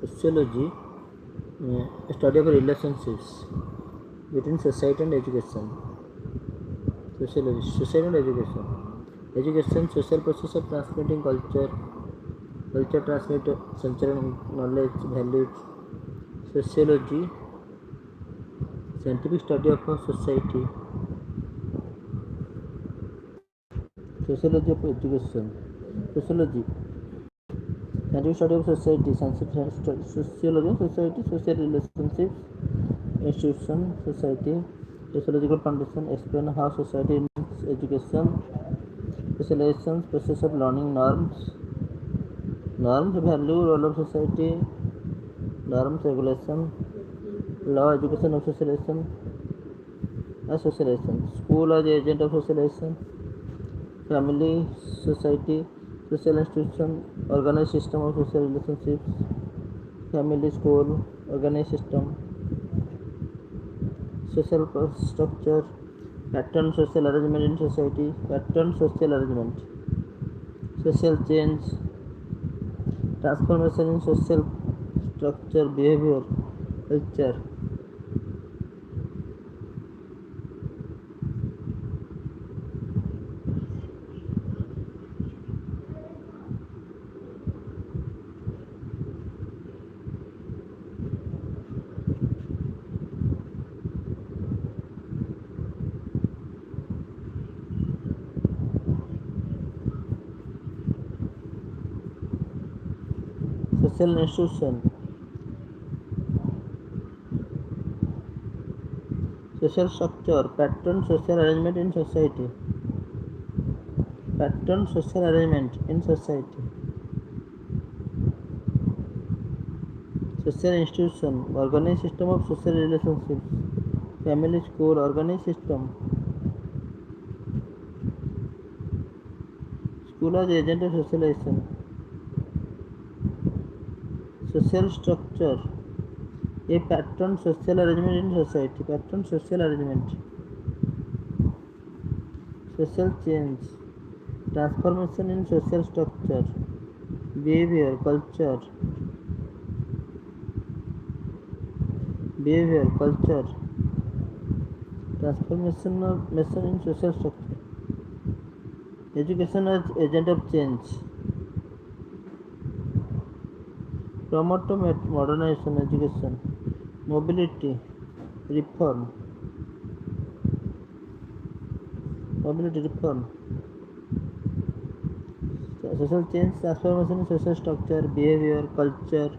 Sociology, study of relationships between society and education. Sociology, society and education. Education, social process of transmitting culture. Culture transmit cultural knowledge, values. Sociology, scientific study of a society. Sociology of education. Sociology, scientific study of society. Sociology of society, social relationships, institution, society. Sociological foundation explain how society needs education. Socializations, process of learning, norms, value, role of society, norms, regulation, law, education of socialization, socialization, school as agent of socialization, family, society, social institution, organized system of social relationships, family, school, organized system, social structure, pattern, social arrangement in society, pattern, social arrangement, social change, transformation in social structure, behavior, culture. Social institution, social structure, pattern, social arrangement in society, pattern, social arrangement in society, social institution, organized system of social relationships, family, school, organized system, school as agent of socialization, social structure, a pattern, social arrangement in society, pattern, social arrangement, social change, transformation in social structure, behavior, culture, transformation in social structure, education as agent of change, promote modernization, education, mobility, reform, social change, transformation in social structure, behavior, culture,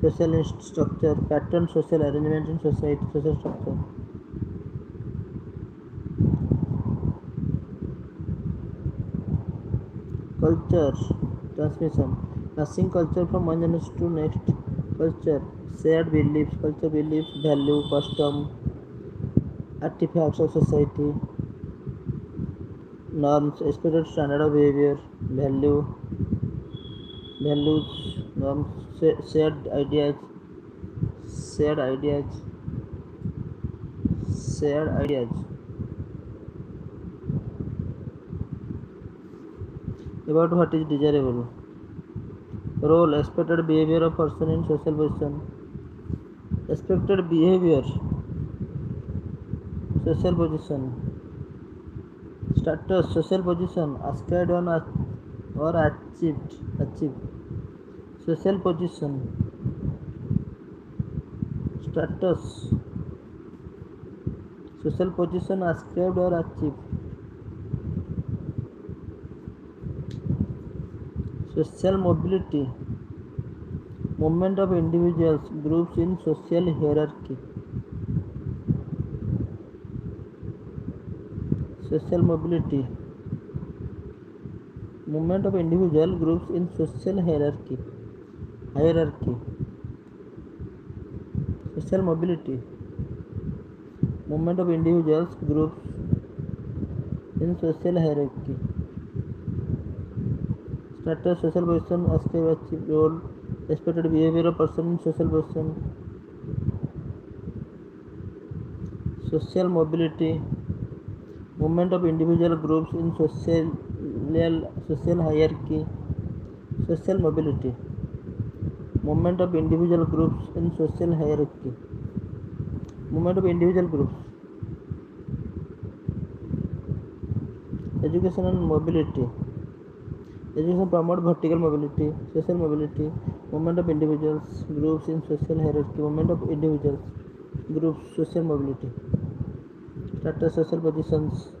social structure, pattern, social arrangement in society, social structure. Culture, transmission, passing culture from one generation to next. Culture, shared beliefs, value, custom, artifacts of society, norms, expected standard of behavior, values, norms, shared ideas, shared ideas, about what is desirable. Role, expected behavior of person in social position, expected behavior, social position, status, social position, ascribed on or achieved, social position, status, social position ascribed or achieved, social mobility, movement of individuals, groups in social hierarchy, social mobility, movement of individual groups in social hierarchy, social mobility, movement of individuals groups in social hierarchy, status, social position, ascribed, achieved, role, expected behavior of person in social position, social mobility, movement of individual groups in social hierarchy, social mobility, movement of individual groups in social hierarchy. Movement of individual groups. Education and mobility. Education promotes vertical mobility, social mobility, movement of individuals, groups in social hierarchy, movement of individuals, groups, social mobility. Status, social positions,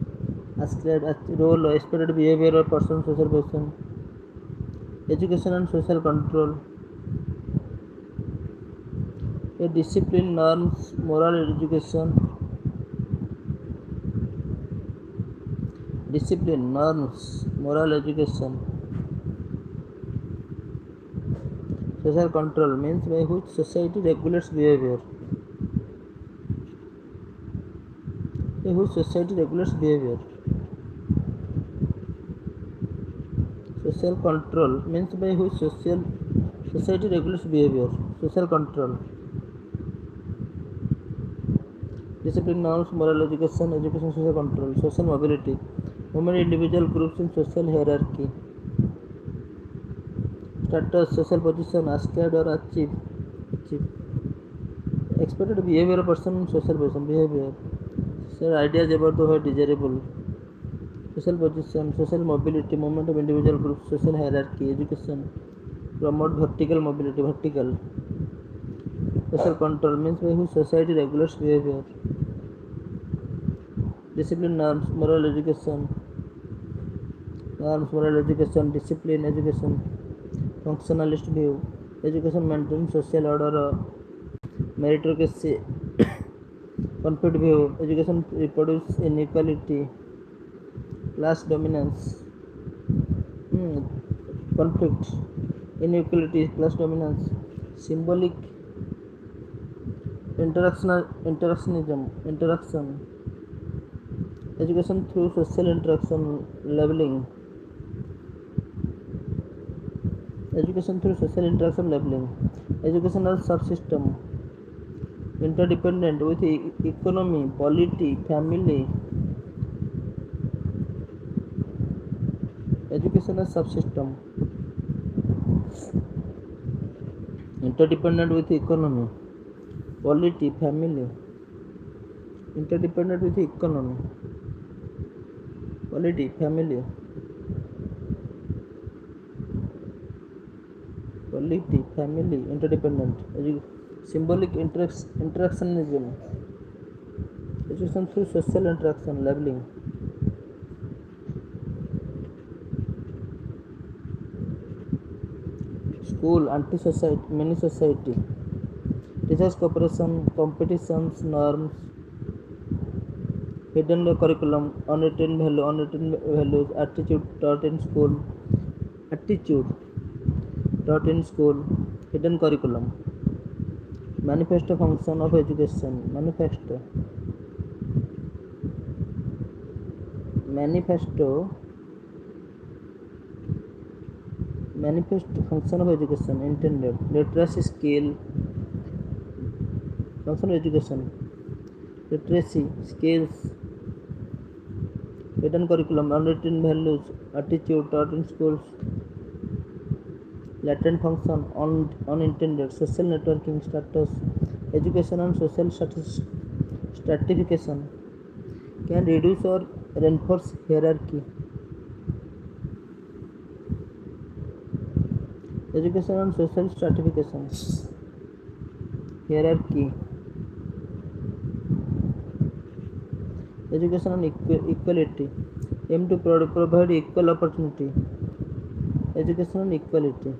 ascribed role, expected behavior or person, social position. Education and social control. A discipline, norms, moral education. Discipline, norms, moral education. Social control means by which society regulates behavior. By which society regulates behavior. Social control means by which society regulates behavior. Social control. Discipline, norms, moral education, education, social control. Social mobility. Movement individual groups in social hierarchy. Status, social position, achieved or achieve. Expected behavior of person, social position, behavior. Social ideas about the word desirable. Social position, social mobility, movement of individual groups, social hierarchy, education, promote vertical mobility, vertical. Social control means by which society regulates behavior. Discipline, norms, moral education, discipline, education, functionalist view, education maintains social order, meritocracy, conflict view, education reproduces inequality, class dominance, conflict, inequality, class dominance, symbolic, interaction, education through social interaction, labeling, educational subsystem, interdependent with economy, polity, family, educational subsystem, interdependent with economy, polity, family, interdependent with economy, polity, family, interdependent, symbolic interactionism, education through social interaction, labeling, school, anti-society, mini-society, teachers' cooperation, competitions, norms, hidden curriculum, unwritten values, attitude taught in school, hidden curriculum, manifesto function of education, manifesto function of education, intended, literacy skill, function of education, literacy skills, hidden curriculum, unwritten values, attitude taught in schools, latent function, unintended, social networking, status, education and social stratification, can reduce or reinforce hierarchy. Education and social stratification, hierarchy, education and equality, aim to provide equal opportunity, education and equality,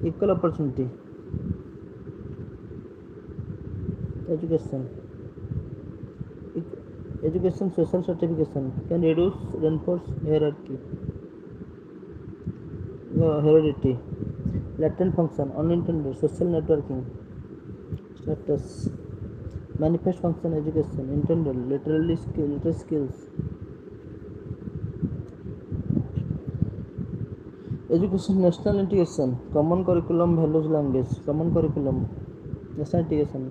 equal opportunity, education, social stratification, can reduce, reinforce hierarchy, heredity, latent function, unintended, social networking, status, manifest function, education, intended, literary skills, education, national integration, common curriculum, values, language, national integration,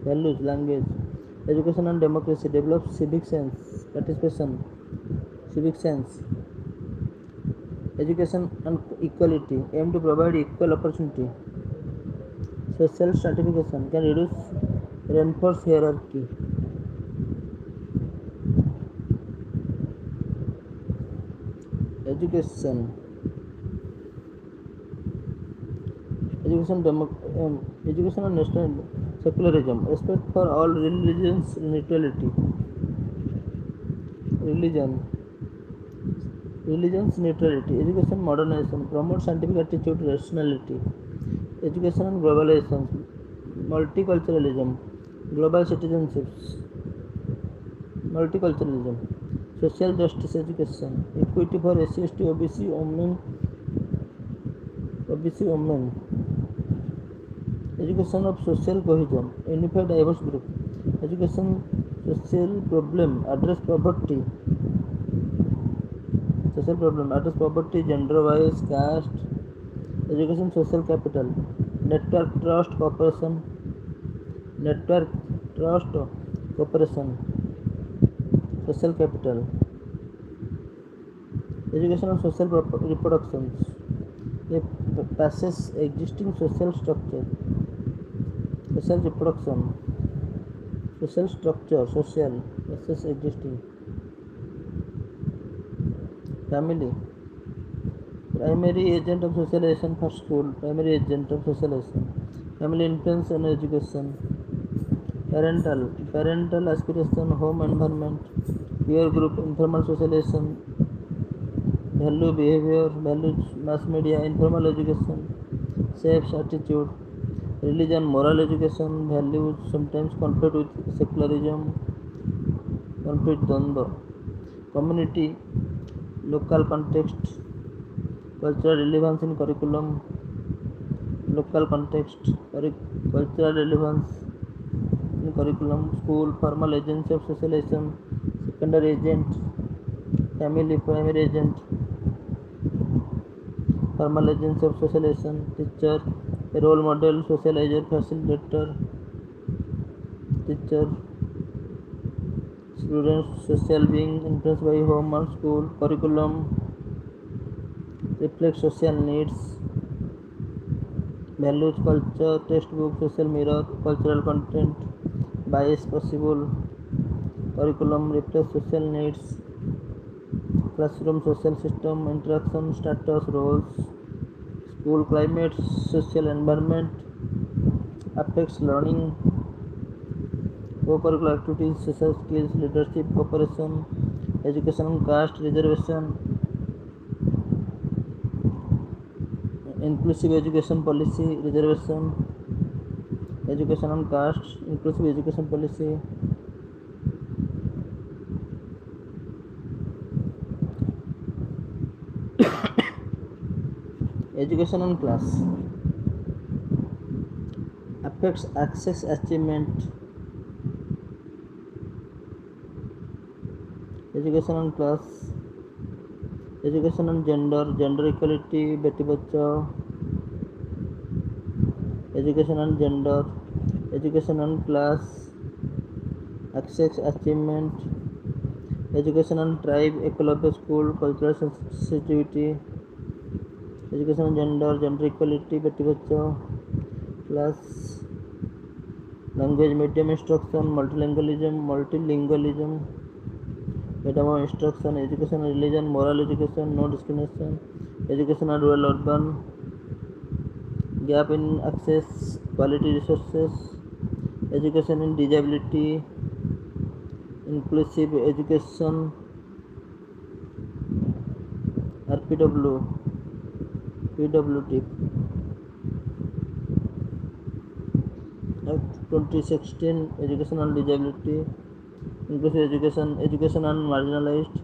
values, language, education and democracy, develop civic sense, participation, civic sense, Education and equality aim to provide equal opportunity. Social stratification can reinforce hierarchy. Education, education and national secularism, respect for all religions, neutrality, religion, religions neutrality, education modernization, promote scientific attitude, rationality, education and globalization, multiculturalism, global citizenships, multiculturalism, social justice education, equity for SC, ST, OBC women, education of social cohesion, unify diverse group, education social problem, address poverty, gender wise, caste, education social capital, network trust cooperation, network trust cooperation, social capital, education of social reproductions, it passes existing social structure, social reproduction, social structure, social passes existing, family, primary agent of socialization for school, primary agent of socialization, family influence on education, parental aspiration, home environment, peer group, informal socialization, value behavior, values, mass media, informal education, safe attitude, religion, moral education, values, sometimes conflict with secularism, conflict dwanda, community, local context, cultural relevance in curriculum, local context, cultural relevance in curriculum, school, formal agency of socialization, secondary agent, family, primary agent, formal agency of socialization, teacher, a role model, socializer, facilitator, teacher, students, social being, influenced by home and school, curriculum, reflects social needs, values, culture, textbook, social mirror, cultural content, bias possible, curriculum reflects social needs, classroom, social system, interaction, status, roles, school climate, social environment, affects learning, co-curricular activities, social skills, leadership, cooperation, education, caste, reservation, inclusive education policy, reservation, education and caste, inclusive education policy, education and class, affects access, achievement, education and class, education and gender equality, beti bachao, education and gender, education and class, access, achievement, education and tribe, ecological school, cultural sensitivity, education and gender equality, beti bachao, class, language, medium instruction, multilingualism, freedom of instruction, education and religion, moral education, no discrimination, education and rural urban, gap in access, quality resources, education in disability, inclusive education, RPW, PWT, Act 2016, education and disability, inclusive education and marginalized,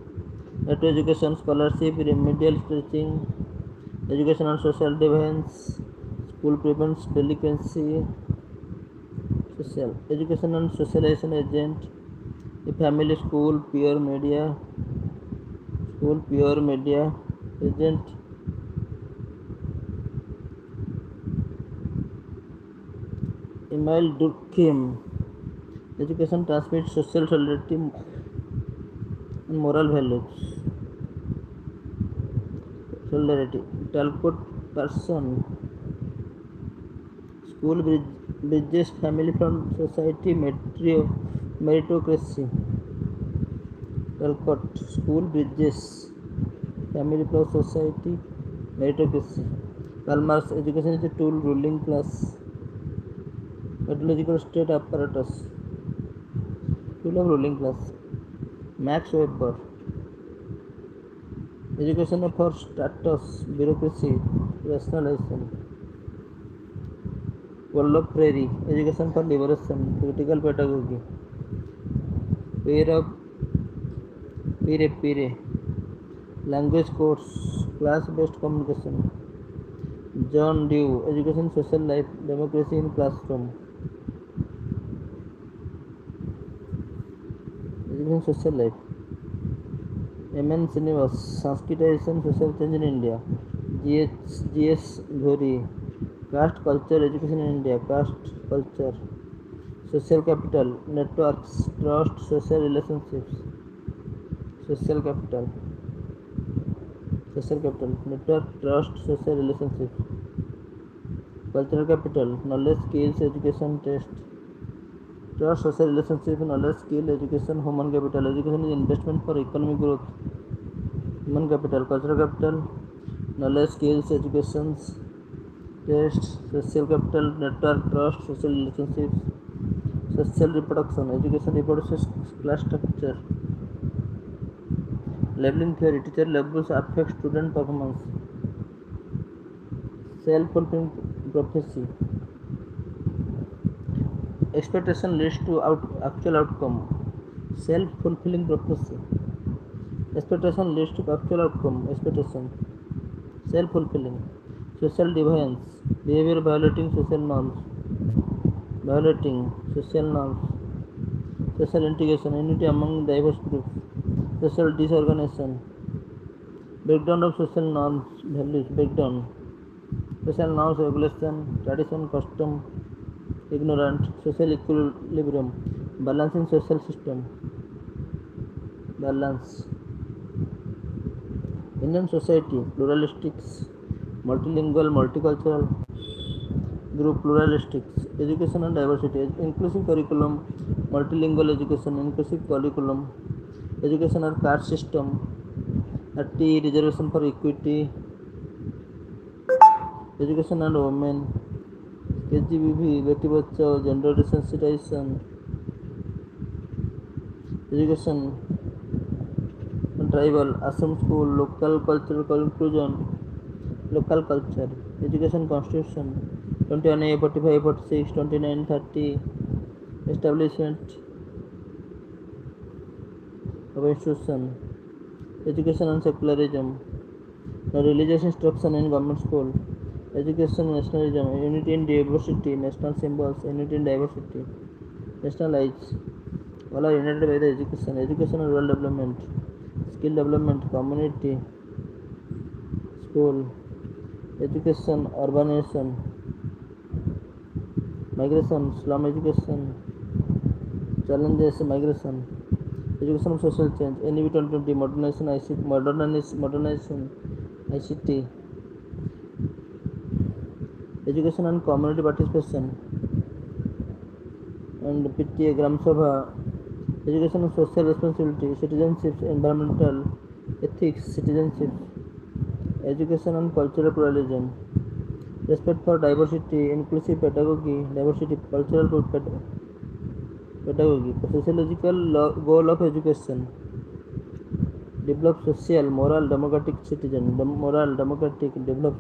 right to education, scholarship, remedial teaching, education and social deviance, school prevents delinquency, social education and socialization agent, a family, school, peer media agent, Emile Durkheim, education transmits social solidarity and moral values. solidarity, Talcott person, school bridges family from society, meritocracy, Talcott, school bridges family from society, meritocracy. Karl Marx, education is a tool, ruling class, methodological state apparatus, tool of ruling class. Max Weber, education for status, bureaucracy, rationalization. Wallach Prairie, education for liberation, critical pedagogy. Pire, language course, class-based communication. John Dewey, education, social life, democracy in classroom. Education, social life. M.N. Srinivas, Sanskritization, social change in India. G.S. Ghori, caste culture, education in India, caste culture. Social capital, networks, trust, social relationships. Social capital, network, trust, social relationships. Cultural capital, knowledge, skills, education, test. Trust, social relationship, knowledge, skill, education. Human capital, education is investment for economic growth. Human capital, cultural capital, knowledge, skills, education, test. Social capital, network, trust, social relationships. Social reproduction, education reproduces class structure. Labeling theory, teacher labels affect student performance. Self-fulfilling prophecy, expectation leads to actual outcome. Self-fulfilling prophecy, expectation leads to actual outcome. Expectation, self-fulfilling. Social deviance, behavior violating social norms. Social integration, unity among diverse groups. Social disorganization, breakdown of social norms, values, breakdown. Social norms, regulation, tradition, custom, ignorant. Social equilibrium, balancing social system. Balance. Indian society, pluralistics, multilingual, multicultural, group pluralistics, education and diversity, inclusive curriculum, multilingual education, inclusive curriculum, education and caste system, RT, reservation for equity, education and women, KGBV, Beti Bachao, gender desensitization, education and tribal, Assam school, local cultural conclusion, local culture, education constitution, 21A, 45, 46, 29, 30, establishment of institution, education and secularism, no religious instruction in government school, education nationalism, unity in diversity, national symbols, unity in diversity, nationalize, all are united by the education, education and rural development, skill development, community, school, education, urbanization, migration, slum education, challenges, migration, education of social change, NEP 2020, modernization, ICT, education and community participation, and PTA, Gram Sabha, education of social responsibility, citizenship, environmental ethics, citizenship, education and cultural pluralism, respect for diversity, inclusive pedagogy, diversity, cultural pedagogy, sociological goal of education, develop social, moral, democratic citizen, develop